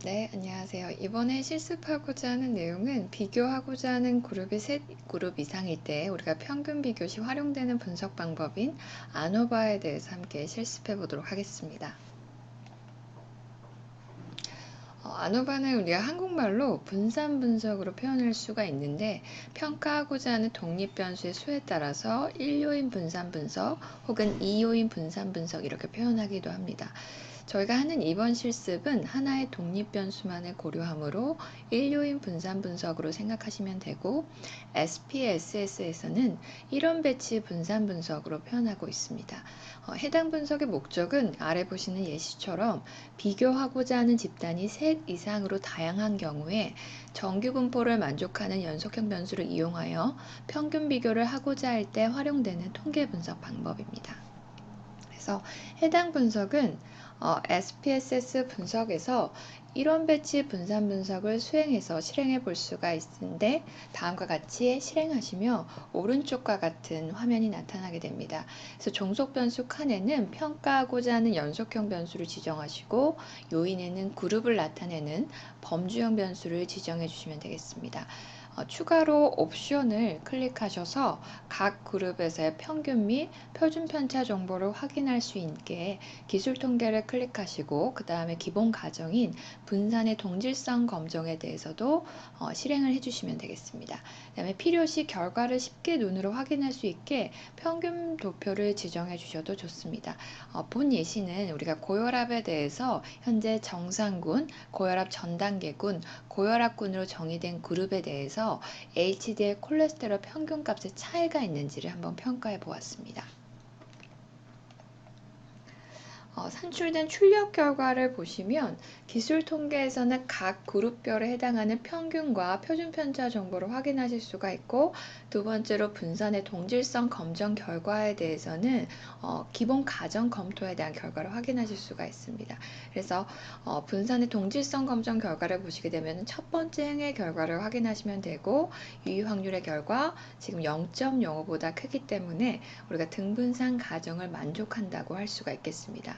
네, 안녕하세요. 이번에 실습하고자 하는 내용은 비교하고자 하는 그룹이 세 그룹 이상일 때 우리가 평균 비교 시 활용되는 분석 방법인 아노바에 대해서 함께 실습해 보도록 하겠습니다. 아노바는 우리가 한국말로 분산 분석으로 표현할 수가 있는데 평가하고자 하는 독립 변수의 수에 따라서 1요인 분산 분석 혹은 2요인 분산 분석 이렇게 표현하기도 합니다. 저희가 하는 이번 실습은 하나의 독립 변수만을 고려하므로 1요인 분산 분석으로 생각하시면 되고 SPSS에서는 1원 배치 분산 분석으로 표현하고 있습니다. 해당 분석의 목적은 아래 보시는 예시처럼 비교하고자 하는 집단이 셋 이상으로 다양한 경우에 정규 분포를 만족하는 연속형 변수를 이용하여 평균 비교를 하고자 할 때 활용되는 통계 분석 방법입니다. 그래서 해당 분석은 SPSS 분석에서 1원 배치 분산 분석을 수행해서 실행해 볼 수가 있는데 다음과 같이 실행하시며 오른쪽과 같은 화면이 나타나게 됩니다. 그래서 종속 변수 칸에는 평가하고자 하는 연속형 변수를 지정하시고 요인에는 그룹을 나타내는 범주형 변수를 지정해 주시면 되겠습니다. 추가로 옵션을 클릭하셔서 각 그룹에서의 평균 및 표준 편차 정보를 확인할 수 있게 기술 통계를 클릭하시고 그 다음에 기본 가정인 분산의 동질성 검정에 대해서도 실행을 해주시면 되겠습니다. 그 다음에 필요시 결과를 쉽게 눈으로 확인할 수 있게 평균 도표를 지정해 주셔도 좋습니다. 본 예시는 우리가 고혈압에 대해서 현재 정상군, 고혈압 전 단계군, 고혈압군으로 정의된 그룹에 대해서 HDL 콜레스테롤 평균값의 차이가 있는지를 한번 평가해 보았습니다. 산출된 출력 결과를 보시면 기술 통계에서는 각 그룹별에 해당하는 평균과 표준 편차 정보를 확인하실 수가 있고 두 번째로 분산의 동질성 검정 결과에 대해서는 기본 가정 검토에 대한 결과를 확인하실 수가 있습니다. 그래서 분산의 동질성 검정 결과를 보시게 되면 첫 번째 행의 결과를 확인하시면 되고 유의 확률의 결과 지금 0.05보다 크기 때문에 우리가 등분산 가정을 만족한다고 할 수가 있겠습니다.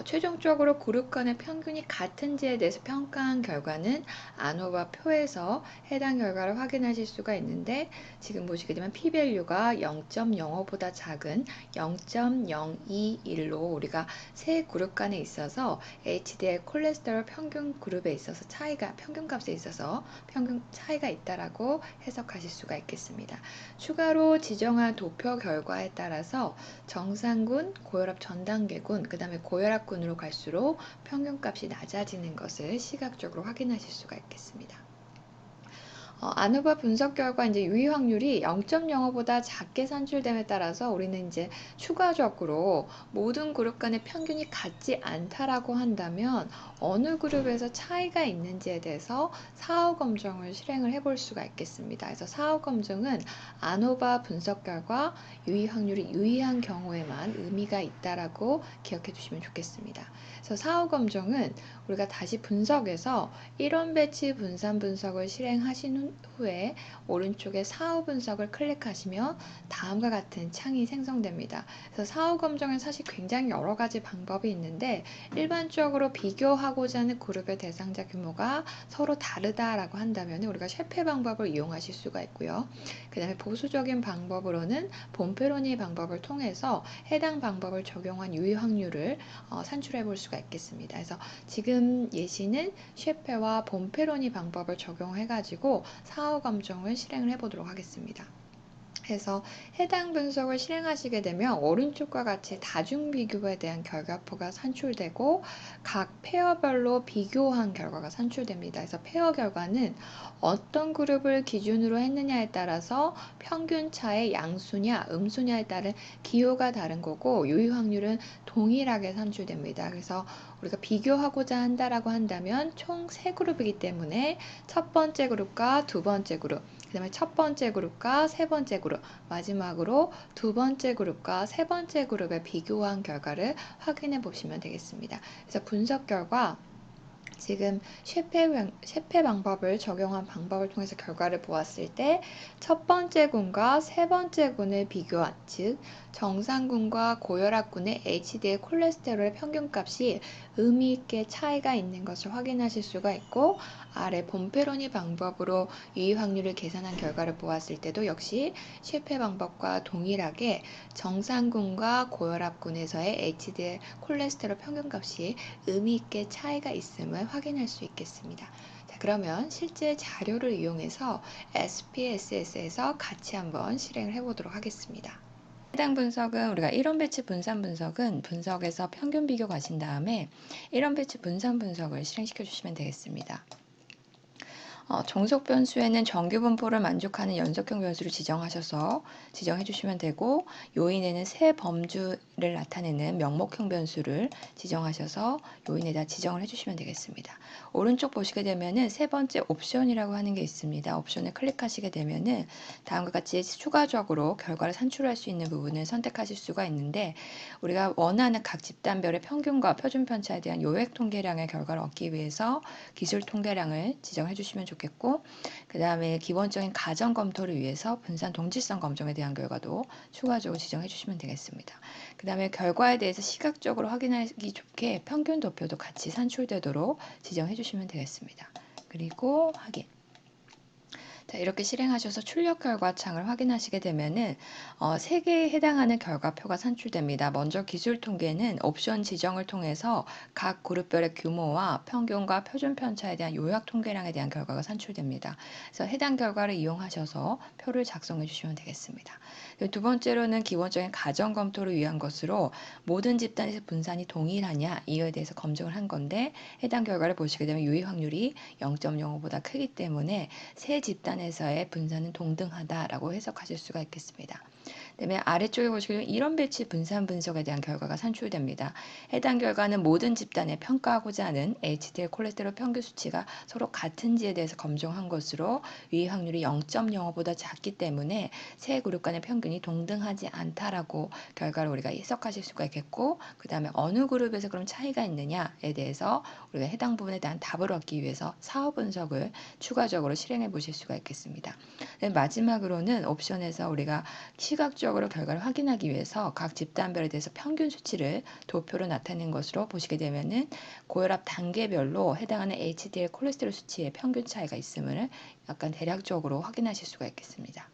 최종적으로 그룹 간의 평균이 같은지에 대해서 평가한 결과는 아노바 표에서 해당 결과를 확인하실 수가 있는데 지금 보시게 되면 p-value가 0.05보다 작은 0.021로 우리가 세 그룹 간에 있어서 HDL 콜레스테롤 평균 그룹에 있어서 차이가 평균값에 있어서 평균 차이가 있다라고 해석하실 수가 있겠습니다. 추가로 지정한 도표 결과에 따라서 정상군, 고혈압 전 단계군, 그 다음에 고혈압군으로 갈수록 평균값이 낮아지는 것을 시각적으로 확인하실 수가 있겠습니다. 아누바 분석 결과 이제 유의 확률이 0.05보다 작게 산출됨에 따라서 우리는 이제 추가적으로 모든 그룹 간의 평균이 같지 않다라고 한다면 어느 그룹에서 차이가 있는지에 대해서 사후 검증을 실행을 해볼 수가 있겠습니다. 그래서 사후 검증은 아노바 분석 결과 유의 확률이 유의한 경우에만 의미가 있다라고 기억해 주시면 좋겠습니다. 그래서 사후 검증은 우리가 다시 분석에서 1원 배치 분산 분석을 실행하신 후에 오른쪽에 사후 분석을 클릭하시면 다음과 같은 창이 생성됩니다. 그래서 사후 검증은 사실 굉장히 여러 가지 방법이 있는데 일반적으로 비교하고자 하는 그룹의 대상자 규모가 서로 다르다라고 한다면 우리가 쉐페 방법을 이용하실 수가 있고요. 그 다음에 보수적인 방법으로는 본페로니 방법을 통해서 해당 방법을 적용한 유의 확률을 산출해 볼 수가 있겠습니다. 그래서 지금 예시는 쉐페와 본페로니 방법을 적용해 가지고 사후 검증을 실행을 해 보도록 하겠습니다. 해서 해당 분석을 실행하시게 되면 오른쪽과 같이 다중 비교에 대한 결과표가 산출되고 각 페어별로 비교한 결과가 산출됩니다. 그래서 페어 결과는 어떤 그룹을 기준으로 했느냐에 따라서 평균차의 양수냐 음수냐에 따른 기호가 다른 거고 유의 확률은 동일하게 산출됩니다. 그래서 우리가 비교하고자 한다라고 한다면 총 3그룹이기 때문에 첫 번째 그룹과 두 번째 그룹, 그 다음에 첫 번째 그룹과 세 번째 그룹, 마지막으로 두 번째 그룹과 세 번째 그룹의 비교한 결과를 확인해 보시면 되겠습니다. 그래서 분석 결과 지금 쉐페 방법을 적용한 방법을 통해서 결과를 보았을 때 첫 번째 군과 세 번째 군을 비교한, 즉 정상군과 고혈압군의 HDL 콜레스테롤의 평균값이 의미 있게 차이가 있는 것을 확인하실 수가 있고, 아래 본페로니 방법으로 유의 확률을 계산한 결과를 보았을 때도 역시 쉐페 방법과 동일하게 정상군과 고혈압군에서의 HDL 콜레스테롤 평균값이 의미 있게 차이가 있음을 확인할 수 있겠습니다. 자, 그러면 실제 자료를 이용해서 SPSS에서 같이 한번 실행을 해보도록 하겠습니다. 해당 분석은 우리가 1원 배치 분산 분석은 분석에서 평균 비교 가신 다음에 1원 배치 분산 분석을 실행시켜 주시면 되겠습니다. 종속 변수에는 정규 분포를 만족하는 연속형 변수를 지정해 주시면 되고, 요인에는 세 범주를 나타내는 명목형 변수를 지정하셔서 요인에다 지정을 해주시면 되겠습니다. 오른쪽 보시게 되면은 세 번째 옵션이라고 하는 게 있습니다. 옵션을 클릭하시게 되면은 다음과 같이 추가적으로 결과를 산출할 수 있는 부분을 선택하실 수가 있는데, 우리가 원하는 각 집단별의 평균과 표준 편차에 대한 요약 통계량의 결과를 얻기 위해서 기술 통계량을 지정해 주시면 좋겠고, 그 다음에 기본적인 가정 검토를 위해서 분산 동질성 검정에 대한 결과도 추가적으로 지정해 주시면 되겠습니다. 그 다음에 결과에 대해서 시각적으로 확인하기 좋게 평균 도표도 같이 산출되도록 지정해 주시면 되겠습니다. 그리고 확인. 자, 이렇게 실행하셔서 출력 결과 창을 확인하시게 되면은 3개에 해당하는 결과표가 산출됩니다. 먼저 기술 통계는 옵션 지정을 통해서 각 그룹별의 규모와 평균과 표준 편차에 대한 요약 통계량에 대한 결과가 산출됩니다. 그래서 해당 결과를 이용하셔서 표를 작성해 주시면 되겠습니다. 두 번째로는 기본적인 가정 검토를 위한 것으로 모든 집단에서 분산이 동일하냐 이에 대해서 검증을 한 건데, 해당 결과를 보시게 되면 유의 확률이 0.05보다 크기 때문에 세 집단에서의 분산은 동등하다라고 해석하실 수가 있겠습니다. 그다음에 아래쪽에 보시면 이런 배치 분산 분석에 대한 결과가 산출됩니다. 해당 결과는 모든 집단에 평가하고자 하는 HDL 콜레스테롤 평균 수치가 서로 같은지에 대해서 검증한 것으로 유의 확률이 0.05보다 작기 때문에 세 그룹 간의 평균이 동등하지 않다라고 결과를 우리가 해석하실 수가 있겠고, 그 다음에 어느 그룹에서 그럼 차이가 있느냐에 대해서 우리가 해당 부분에 대한 답을 얻기 위해서 사후 분석을 추가적으로 실행해 보실 수가 있겠습니다. 마지막으로는 옵션에서 우리가 시각적으로 결과를 확인하기 위해서 각 집단별에 대해서 평균 수치를 도표로 나타낸 것으로 보시게 되면은 고혈압 단계별로 해당하는 HDL 콜레스테롤 수치의 평균 차이가 있음을 약간 대략적으로 확인하실 수가 있겠습니다.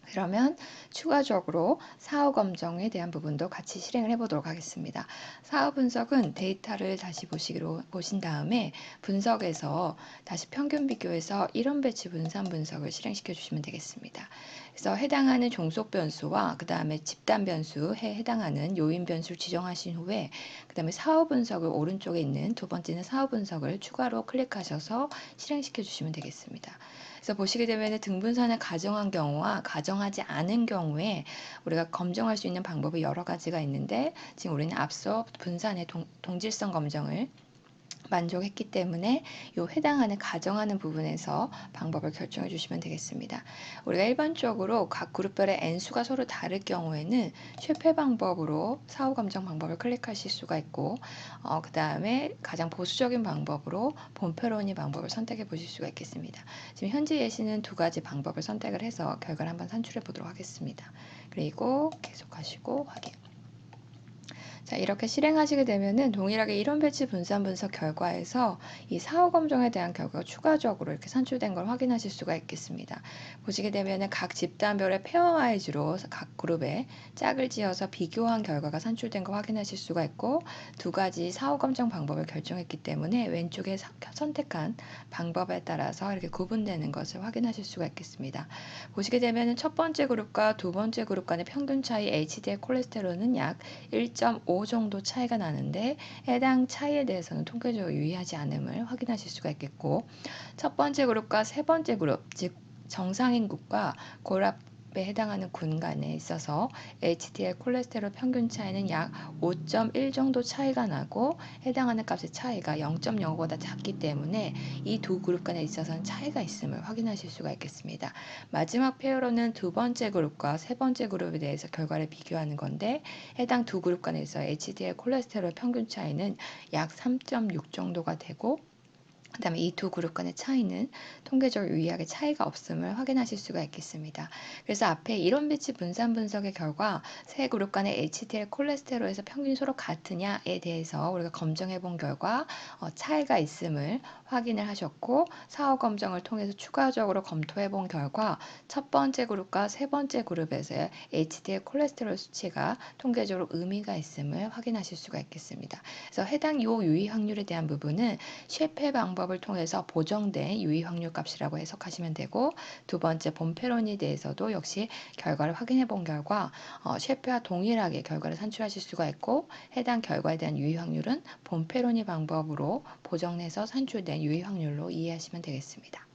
그러면 추가적으로 사후 검정에 대한 부분도 같이 실행을 해보도록 하겠습니다. 사후 분석은 데이터를 다시 보신 다음에 분석에서 다시 평균 비교해서 1원 배치 분산 분석을 실행시켜 주시면 되겠습니다. 그래서 해당하는 종속 변수와 그 다음에 집단 변수에 해당하는 요인 변수를 지정하신 후에 그 다음에 사후 분석을 오른쪽에 있는 두 번째는 사후 분석을 추가로 클릭하셔서 실행시켜 주시면 되겠습니다. 그래서 보시게 되면 등분산을 가정한 경우와 가정하지 않은 경우에 우리가 검증할 수 있는 방법이 여러 가지가 있는데, 지금 우리는 앞서 분산의 동질성 검정을 만족했기 때문에 이 해당하는 가정하는 부분에서 방법을 결정해 주시면 되겠습니다. 우리가 일반적으로 각 그룹별의 n수가 서로 다를 경우에는 쉐페 방법으로 사후 검정 방법을 클릭하실 수가 있고, 그 다음에 가장 보수적인 방법으로 본페로니 방법을 선택해 보실 수가 있겠습니다. 지금 현재 예시는 두 가지 방법을 선택을 해서 결과를 한번 산출해 보도록 하겠습니다. 그리고 계속하시고 확인. 자, 이렇게 실행하시게 되면은 동일하게 이론 배치 분산 분석 결과에서 이 사후 검정에 대한 결과가 추가적으로 이렇게 산출된 걸 확인하실 수가 있겠습니다. 보시게 되면은 각 집단별의 페어와이즈로 각 그룹에 짝을 지어서 비교한 결과가 산출된 거 확인하실 수가 있고, 두 가지 사후 검정 방법을 결정했기 때문에 왼쪽에 선택한 방법에 따라서 이렇게 구분되는 것을 확인하실 수가 있겠습니다. 보시게 되면은 첫 번째 그룹과 두 번째 그룹 간의 평균 차이 HDL 콜레스테롤은 약 1.5 정도 차이가 나는데, 해당 차이에 대해서는 통계적으로 유의하지 않음을 확인하실 수가 있겠고, 첫 번째 그룹과 세 번째 그룹, 즉 정상인국과 고혈압에 해당하는 군 간에 있어서 HDL 콜레스테롤 평균 차이는 약 5.1 정도 차이가 나고, 해당하는 값의 차이가 0.05보다 작기 때문에 이 두 그룹 간에 있어서는 차이가 있음을 확인하실 수가 있겠습니다. 마지막 페어로는 두 번째 그룹과 세 번째 그룹에 대해서 결과를 비교하는 건데, 해당 두 그룹 간에서 HDL 콜레스테롤 평균 차이는 약 3.6 정도가 되고, 그다음에 이 두 그룹 간의 차이는 통계적으로 유의하게 차이가 없음을 확인하실 수가 있겠습니다. 그래서 앞에 이론 배치 분산 분석의 결과 세 그룹 간의 HDL 콜레스테롤에서 평균이 서로 같으냐에 대해서 우리가 검증해 본 결과 차이가 있음을 확인을 하셨고, 사후 검증을 통해서 추가적으로 검토해 본 결과 첫 번째 그룹과 세 번째 그룹에서의 HDL 콜레스테롤 수치가 통계적으로 의미가 있음을 확인하실 수가 있겠습니다. 그래서 해당 요 유의 확률에 대한 부분은 쉐페 방법을 통해서 보정된 유의 확률 값이라고 해석하시면 되고, 두 번째 본페론에 대해서도 역시 결과를 확인해 본 결과 쉐페와 동일하게 결과를 산출하실 수가 있고, 해당 결과에 대한 유의 확률은 본페로니 방법으로 보정해서 산출된 유의 확률로 이해하시면 되겠습니다.